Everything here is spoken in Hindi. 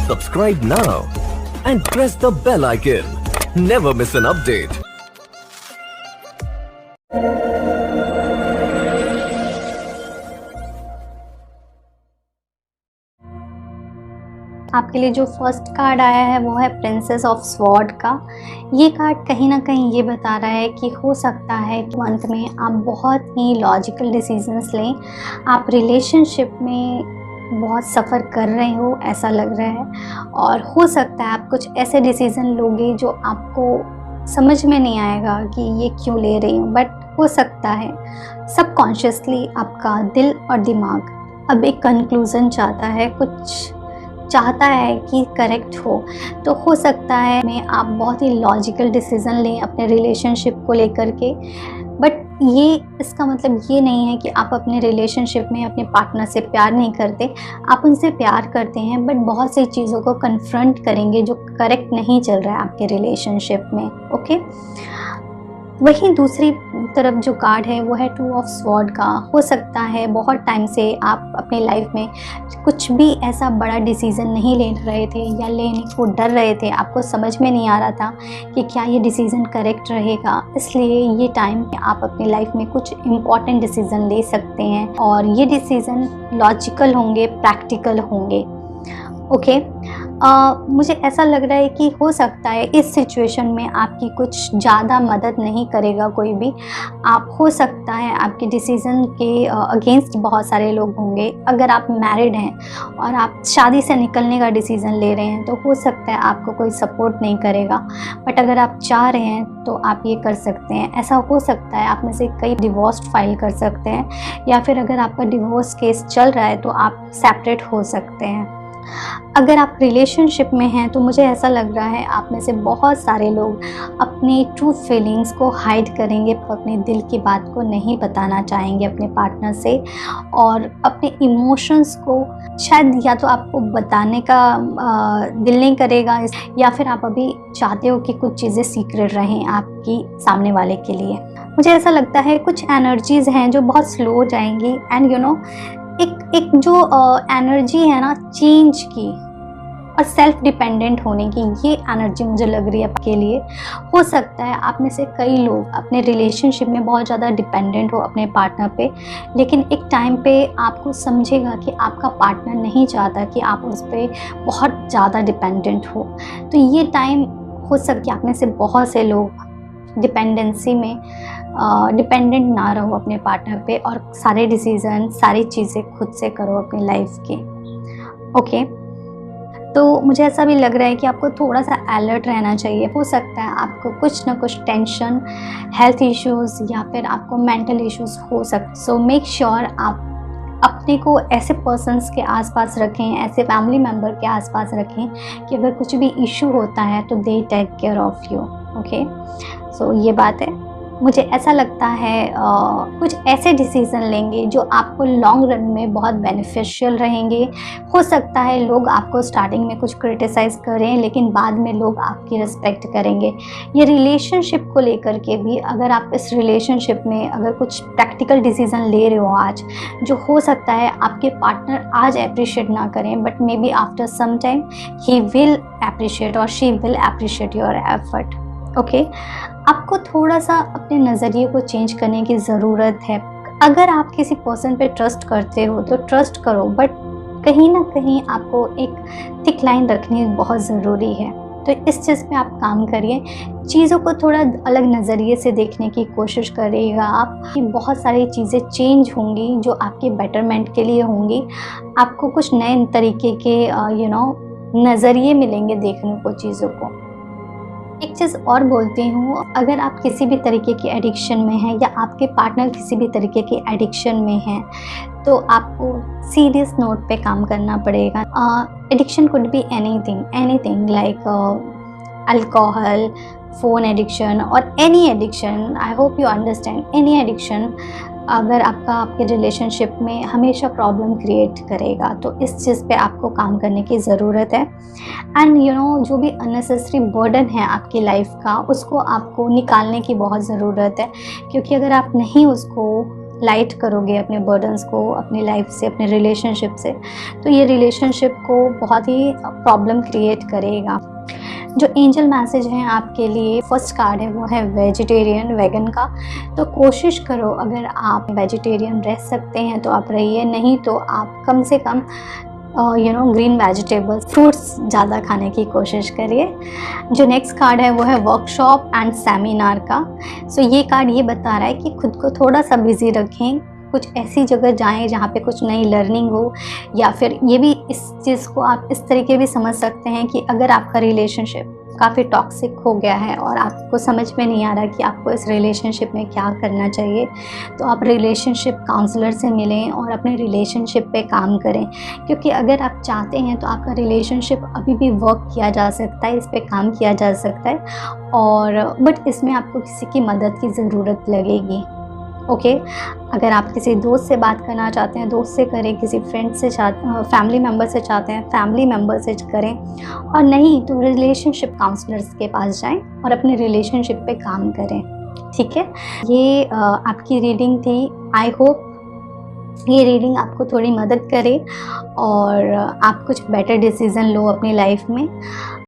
Subscribe now and press the bell icon. Never miss an update. आपके लिए जो फर्स्ट कार्ड आया है वो है प्रिंसेस ऑफ स्वॉर्ड का। ये कार्ड कहीं ना कहीं ये बता रहा है कि हो सकता है कि अंत में आप बहुत ही लॉजिकल डिसीजंस लें। आप रिलेशनशिप में बहुत सफ़र कर रहे हो ऐसा लग रहा है, और हो सकता है आप कुछ ऐसे डिसीज़न लोगे जो आपको समझ में नहीं आएगा कि ये क्यों ले रही हूँ, बट हो सकता है सबकॉन्शियसली आपका दिल और दिमाग अब एक कंक्लूज़न चाहता है, कुछ चाहता है कि करेक्ट हो हो सकता है में आप बहुत ही लॉजिकल डिसीज़न लें अपने रिलेशनशिप को लेकर के। बट ये इसका मतलब ये नहीं है कि आप अपने रिलेशनशिप में अपने पार्टनर से प्यार नहीं करते, आप उनसे प्यार करते हैं, बट बहुत सी चीज़ों को कन्फ्रंट करेंगे जो करेक्ट नहीं चल रहा है आपके रिलेशनशिप में। ओके, वहीं दूसरी तरफ जो कार्ड है वो है टू ऑफ स्वॉर्ड का। हो सकता है बहुत टाइम से आप अपनी लाइफ में कुछ भी ऐसा बड़ा डिसीज़न नहीं ले रहे थे या लेने को डर रहे थे, आपको समझ में नहीं आ रहा था कि क्या ये डिसीज़न करेक्ट रहेगा। इसलिए ये टाइम में आप अपनी लाइफ में कुछ इम्पॉर्टेंट डिसीज़न ले सकते हैं और ये डिसीज़न लॉजिकल होंगे, प्रैक्टिकल होंगे। ओके, मुझे ऐसा लग रहा है कि हो सकता है इस सिचुएशन में आपकी कुछ ज़्यादा मदद नहीं करेगा कोई भी। आप हो सकता है आपके डिसीज़न के अगेंस्ट बहुत सारे लोग होंगे। अगर आप मैरिड हैं और आप शादी से निकलने का डिसीज़न ले रहे हैं तो हो सकता है आपको कोई सपोर्ट नहीं करेगा, बट अगर आप चाह रहे हैं तो आप ये कर सकते हैं। ऐसा हो सकता है आप में से कई डिवोर्स फाइल कर सकते हैं, या फिर अगर आपका डिवोर्स केस चल रहा है तो आप सेपरेट हो सकते हैं। अगर आप रिलेशनशिप में हैं तो मुझे ऐसा लग रहा है आप में से बहुत सारे लोग अपनी ट्रू फीलिंग्स को हाइड करेंगे, अपने दिल की बात को नहीं बताना चाहेंगे अपने पार्टनर से, और अपने इमोशंस को शायद या तो आपको बताने का दिल नहीं करेगा, या फिर आप अभी चाहते हो कि कुछ चीज़ें सीक्रेट रहें आपकी सामने वाले के लिए। मुझे ऐसा लगता है कुछ एनर्जीज़ हैं जो बहुत स्लो हो जाएंगी, एंड एक जो एनर्जी है ना चेंज की और सेल्फ डिपेंडेंट होने की, ये एनर्जी मुझे लग रही है आपके लिए। हो सकता है आप में से कई लोग अपने रिलेशनशिप में बहुत ज़्यादा डिपेंडेंट हो अपने पार्टनर पे, लेकिन एक टाइम पे आपको समझेगा कि आपका पार्टनर नहीं चाहता कि आप उस पर बहुत ज़्यादा डिपेंडेंट हो। तो ये टाइम हो सकता है आप में से बहुत से लोग डिपेंडेंसी में डिपेंडेंट ना रहो अपने पार्टनर पे, और सारे डिसीज़न सारी चीज़ें खुद से करो अपनी लाइफ की। ओके, तो मुझे ऐसा भी लग रहा है कि आपको थोड़ा सा अलर्ट रहना चाहिए। हो सकता है आपको कुछ ना कुछ टेंशन, हेल्थ इश्यूज़ या फिर आपको मेंटल इश्यूज़ हो सकते। सो मेक श्योर आप अपने को ऐसे पर्सन्स के आसपास रखें, ऐसे फैमिली मेम्बर के आसपास रखें कि अगर कुछ भी इशू होता है तो they take care of you. Okay, so ये बात है। मुझे ऐसा लगता है कुछ ऐसे डिसीज़न लेंगे जो आपको लॉन्ग रन में बहुत बेनिफिशियल रहेंगे। हो सकता है लोग आपको स्टार्टिंग में कुछ क्रिटिसाइज़ करें, लेकिन बाद में लोग आपकी रिस्पेक्ट करेंगे। ये रिलेशनशिप को लेकर के भी, अगर आप इस रिलेशनशिप में अगर कुछ प्रैक्टिकल डिसीज़न ले रहे हो आज, जो हो सकता है आपके पार्टनर आज अप्रिशिएट ना करें, but maybe after some time he will appreciate और she will appreciate your effort. Okay, आपको थोड़ा सा अपने नज़रिए को चेंज करने की ज़रूरत है। अगर आप किसी पर्सन पे ट्रस्ट करते हो तो ट्रस्ट करो, बट कहीं ना कहीं आपको एक थिक लाइन रखनी बहुत ज़रूरी है। तो इस चीज़ पे आप काम करिए, चीज़ों को थोड़ा अलग नज़रिए से देखने की कोशिश करिएगा आप, कि बहुत सारी चीज़ें चेंज होंगी जो आपके बेटरमेंट के लिए होंगी। आपको कुछ नए तरीके के नज़रिए मिलेंगे देखने को चीज़ों को। एक चीज़ और बोलती हूँ, अगर आप किसी भी तरीके की एडिक्शन में हैं या आपके पार्टनर किसी भी तरीके की एडिक्शन में हैं, तो आपको सीरियस नोट पे काम करना पड़ेगा। Addiction could be anything like alcohol, phone addiction और any addiction. I hope you understand. Any addiction अगर आपके रिलेशनशिप में हमेशा प्रॉब्लम क्रिएट करेगा, तो इस चीज़ पे आपको काम करने की ज़रूरत है। एंड जो भी अननेसेसरी बर्डन है आपकी लाइफ का, उसको आपको निकालने की बहुत ज़रूरत है, क्योंकि अगर आप नहीं उसको लाइट करोगे अपने बर्डन्स को अपनी लाइफ से, अपने रिलेशनशिप से, तो ये रिलेशनशिप को बहुत ही प्रॉब्लम क्रिएट करेगा। जो एंजल मैसेज है आपके लिए, फर्स्ट कार्ड है वो है वेजिटेरियन, वेगन का। तो कोशिश करो, अगर आप वेजिटेरियन रह सकते हैं तो आप रहिए, नहीं तो आप कम से कम ग्रीन वेजिटेबल्स, फ्रूट्स ज़्यादा खाने की कोशिश करिए। जो नेक्स्ट कार्ड है वो है वर्कशॉप एंड सेमिनार का। सो ये कार्ड ये बता रहा है कि खुद को थोड़ा सा बिजी रखें, कुछ ऐसी जगह जाएं जहाँ पे कुछ नई लर्निंग हो, या फिर ये भी इस चीज़ को आप इस तरीके भी समझ सकते हैं कि अगर आपका रिलेशनशिप काफ़ी टॉक्सिक हो गया है और आपको समझ में नहीं आ रहा कि आपको इस रिलेशनशिप में क्या करना चाहिए, तो आप रिलेशनशिप काउंसलर से मिलें और अपने रिलेशनशिप पे काम करें। क्योंकि अगर आप चाहते हैं तो आपका रिलेशनशिप अभी भी वर्क किया जा सकता है, इस पे काम किया जा सकता है, और बट इसमें आपको किसी की मदद की ज़रूरत लगेगी। ओके, अगर आप किसी दोस्त से बात करना चाहते हैं, दोस्त से करें, किसी फ्रेंड से फैमिली मेम्बर से चाहते हैं, फैमिली मेम्बर से करें, और नहीं तो रिलेशनशिप काउंसलर्स के पास जाएं और अपने रिलेशनशिप पे काम करें। ठीक है, ये आपकी रीडिंग थी। आई होप ये रीडिंग आपको थोड़ी मदद करे और आप कुछ बेटर डिसीज़न लो अपनी लाइफ में।